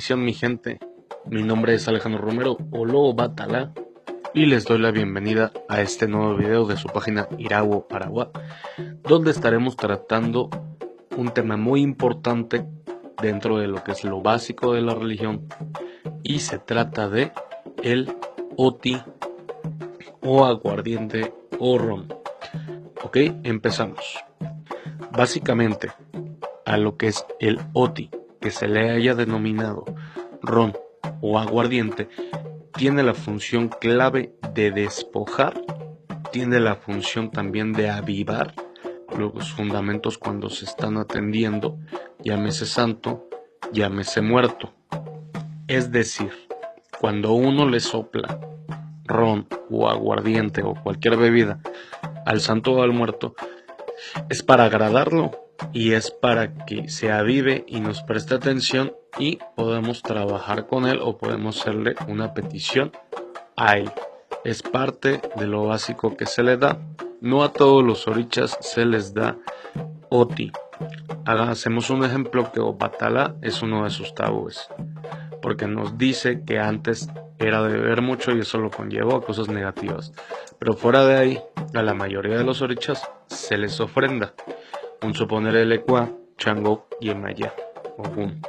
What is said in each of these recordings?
bendición, mi gente. Mi nombre es Alejandro Romero o Lobo Batalá y les doy la bienvenida a este nuevo video de su página Irawo Arawa, donde estaremos tratando un tema muy importante dentro de lo que es lo básico de la religión, y se trata de el oti o aguardiente o ron. Ok, empezamos. Básicamente, a lo que es el oti, que se le haya denominado ron o aguardiente, tiene la función clave de despojar, tiene la función también de avivar los fundamentos cuando se están atendiendo, llámese santo, llámese muerto. Es decir, cuando uno le sopla ron o aguardiente o cualquier bebida al santo o al muerto, es para agradarlo y es para que se avive y nos preste atención y podemos trabajar con él o podemos hacerle una petición a él. Es parte de lo básico que se le da. No a todos los orichas se les da oti. Hacemos un ejemplo que Obatala es uno de sus tabúes, porque nos dice que antes era de beber mucho y eso lo conllevó a cosas negativas. Pero fuera de ahí, a la mayoría de los orichas se les ofrenda. Un suponer el Ecua, Chango y Emaya, Ogún.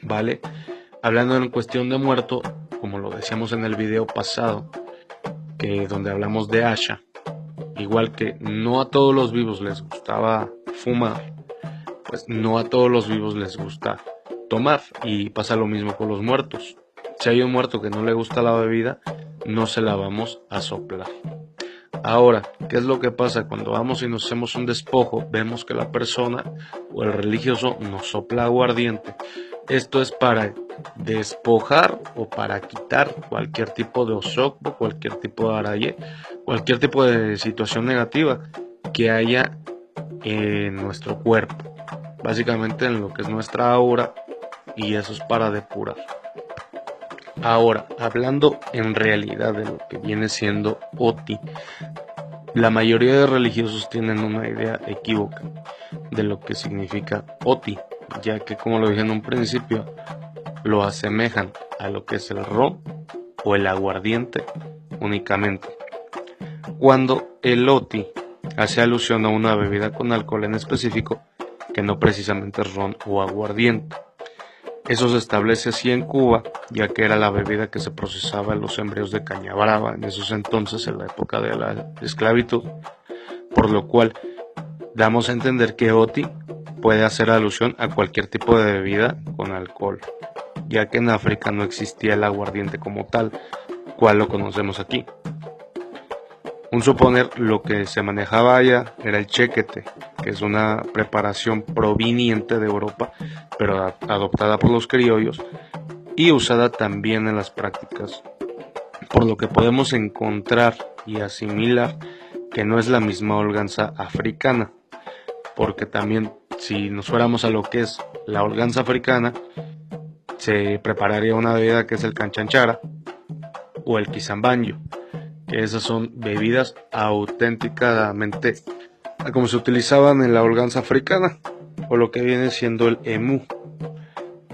¿Vale? Hablando en cuestión de muerto, como lo decíamos en el video pasado, que donde hablamos de Asha, igual que no a todos los vivos les gustaba fumar, pues no a todos los vivos les gusta tomar, y pasa lo mismo con los muertos. Si hay un muerto que no le gusta la bebida, no se la vamos a soplar. Ahora, ¿qué es lo que pasa? Cuando vamos y nos hacemos un despojo, vemos que la persona o el religioso nos sopla aguardiente. Esto es para despojar o para quitar cualquier tipo de osopo, cualquier tipo de araye, cualquier tipo de situación negativa que haya en nuestro cuerpo, básicamente en lo que es nuestra aura, y eso es para depurar. Ahora, hablando en realidad de lo que viene siendo oti, la mayoría de religiosos tienen una idea equívoca de lo que significa oti, ya que, como lo dije en un principio, lo asemejan a lo que es el ron o el aguardiente únicamente, cuando el oti hace alusión a una bebida con alcohol en específico, que no precisamente es ron o aguardiente. Eso se establece así en Cuba, ya que era la bebida que se procesaba en los embrios de caña brava en esos entonces, en la época de la esclavitud, por lo cual damos a entender que oti puede hacer alusión a cualquier tipo de bebida con alcohol, ya que en África no existía el aguardiente como tal, cual lo conocemos aquí. Un suponer, lo que se manejaba allá era el chequete, que es una preparación proveniente de Europa, pero adoptada por los criollos y usada también en las prácticas, por lo que podemos encontrar y asimilar que no es la misma holganza africana, porque también si nos fuéramos a lo que es la holganza africana, se prepararía una bebida que es el canchanchara o el quizambanyo, que esas son bebidas auténticamente como se utilizaban en la holganza africana, o lo que viene siendo el emu,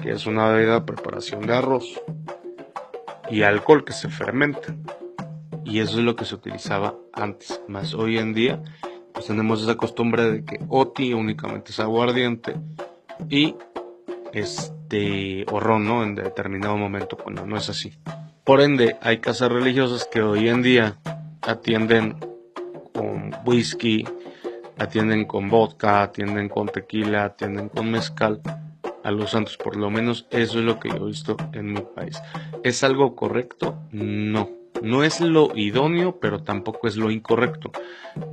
que es una bebida de preparación de arroz y alcohol que se fermenta, y eso es lo que se utilizaba antes. Más hoy en día pues tenemos esa costumbre de que oti únicamente es aguardiente y o ron, ¿no?, en determinado momento, cuando no es así. Por ende, hay casas religiosas que hoy en día atienden con whisky, atienden con vodka, atienden con tequila, atienden con mezcal a los santos. Por lo menos eso es lo que yo he visto en mi país. ¿Es algo correcto? No. No es lo idóneo, pero tampoco es lo incorrecto,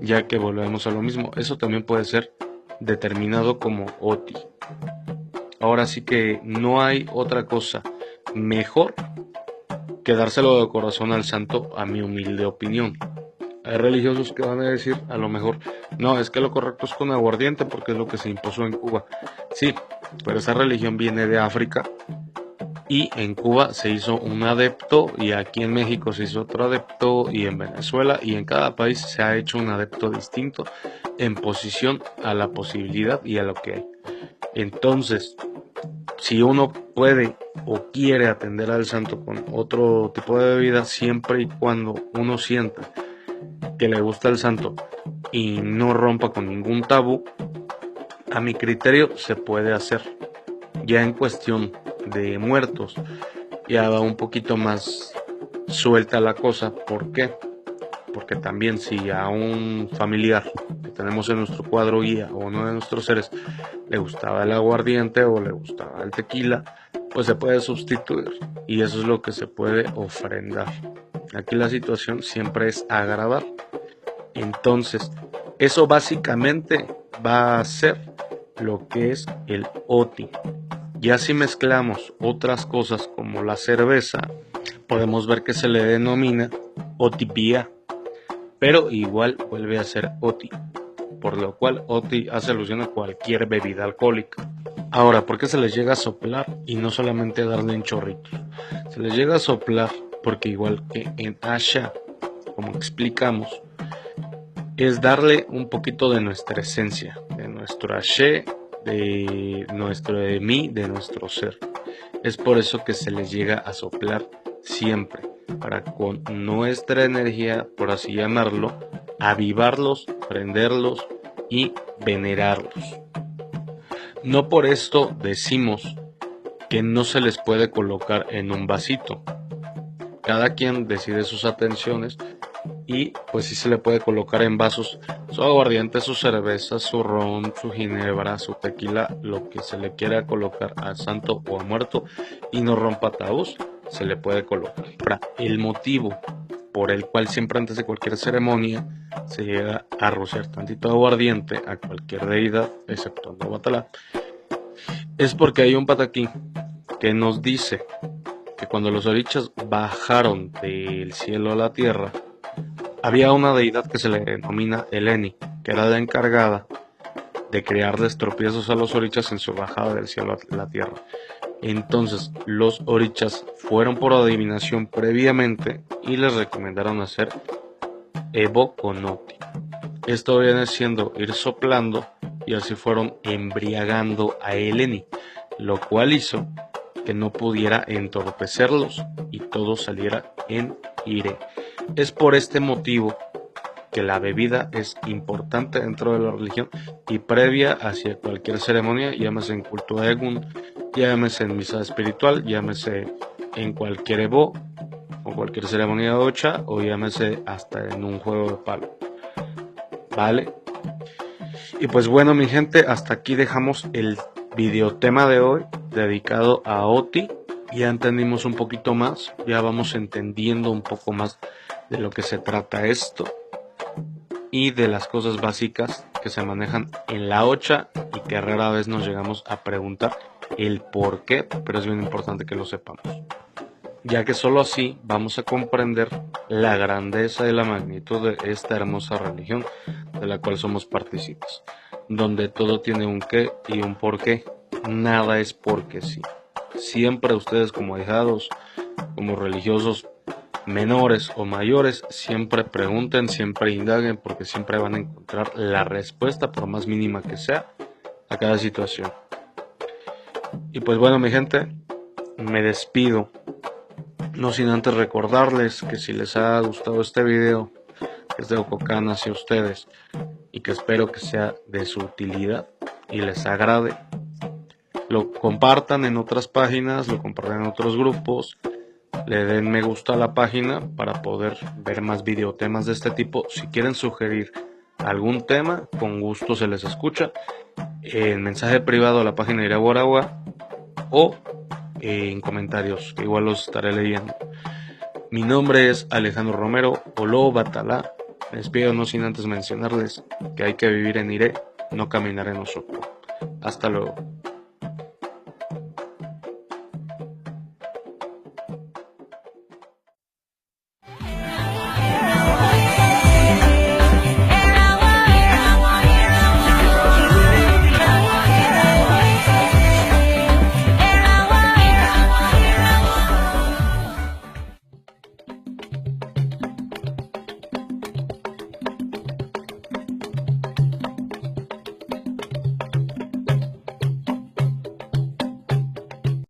ya que volvemos a lo mismo. Eso también puede ser determinado como oti. Ahora sí que no hay otra cosa mejor que dárselo de corazón al santo, a mi humilde opinión. Hay religiosos que van a decir, a lo mejor, no, es que lo correcto es con aguardiente porque es lo que se impuso en Cuba. Sí, pero esa religión viene de África y en Cuba se hizo un adepto, y aquí en México se hizo otro adepto, y en Venezuela, y en cada país se ha hecho un adepto distinto en posición a la posibilidad y a lo que hay. Entonces, Si uno puede o quiere atender al santo con otro tipo de bebida, siempre y cuando uno sienta que le gusta el santo y no rompa con ningún tabú, a mi criterio se puede hacer. Ya en cuestión de muertos, ya va un poquito más suelta la cosa. ¿Por qué? Porque también si a un familiar que tenemos en nuestro cuadro guía o uno de nuestros seres le gustaba el aguardiente o le gustaba el tequila, pues se puede sustituir y eso es lo que se puede ofrendar. Aquí la situación siempre es agradar. Entonces, eso básicamente va a ser lo que es el OTI. Ya si mezclamos otras cosas como la cerveza, podemos ver que se le denomina OTIPIA, pero igual vuelve a ser OTI, por lo cual OTI hace alusión a cualquier bebida alcohólica. Ahora, ¿por qué se les llega a soplar y no solamente darle en chorritos? Se les llega a soplar porque igual que en Asha, como explicamos, es darle un poquito de nuestra esencia, de nuestro Ashe, de nuestro de mí, de nuestro ser. Es por eso que se les llega a soplar siempre, para con nuestra energía, por así llamarlo, avivarlos, prenderlos y venerarlos. No por esto decimos que no se les puede colocar en un vasito. Cada quien decide sus atenciones y pues sí se le puede colocar en vasos su aguardiente, su cerveza, su ron, su ginebra, su tequila, lo que se le quiera colocar al santo o a muerto y no rompa tabús, se le puede colocar. Ahora, el motivo por el cual siempre antes de cualquier ceremonia se llega a rociar tantito aguardiente a cualquier deidad, exceptuando a Batalá, es porque hay un pataquín que nos dice que cuando los orichas bajaron del cielo a la tierra, había una deidad que se le denomina Eleni, que era la encargada de crearles tropiezos a los orichas en su bajada del cielo a la tierra. Entonces los orichas fueron por adivinación previamente y les recomendaron hacer Evo con Oti. Esto viene siendo ir soplando y así fueron embriagando a Eleni, lo cual hizo que no pudiera entorpecerlos y todo saliera en ire. Es por este motivo que la bebida es importante dentro de la religión y previa hacia cualquier ceremonia, llámese en culto a Egun, llámese en misa espiritual, llámese en cualquier Evo o cualquier ceremonia de Ocha o llámese hasta en un juego de palo. ¿Vale? Y pues bueno, mi gente, hasta aquí dejamos el videotema de hoy dedicado a Oti. Ya entendimos un poquito más, ya vamos entendiendo un poco más de lo que se trata esto y de las cosas básicas que se manejan en la Ocha y que rara vez nos llegamos a preguntar el por qué, pero es bien importante que lo sepamos, ya que solo así vamos a comprender la grandeza y la magnitud de esta hermosa religión de la cual somos partícipes, donde todo tiene un qué y un por qué, nada es porque sí. Siempre ustedes como ahijados, como religiosos menores o mayores, siempre pregunten, siempre indaguen, porque siempre van a encontrar la respuesta, por más mínima que sea, a cada situación. Y pues bueno, mi gente, me despido, no sin antes recordarles que si les ha gustado este video, que es de Ococán hacia ustedes, y que espero que sea de su utilidad y les agrade, lo compartan en otras páginas, lo compartan en otros grupos, le den me gusta a la página para poder ver más videotemas de este tipo. Si quieren sugerir algún tema, con gusto se les escucha. En mensaje privado a la página Irabu Aragua o en comentarios, que igual los estaré leyendo. Mi nombre es Alejandro Romero, Olo Batalá. Me despido no sin antes mencionarles que hay que vivir en Ire, no caminar en Osoco. Hasta luego.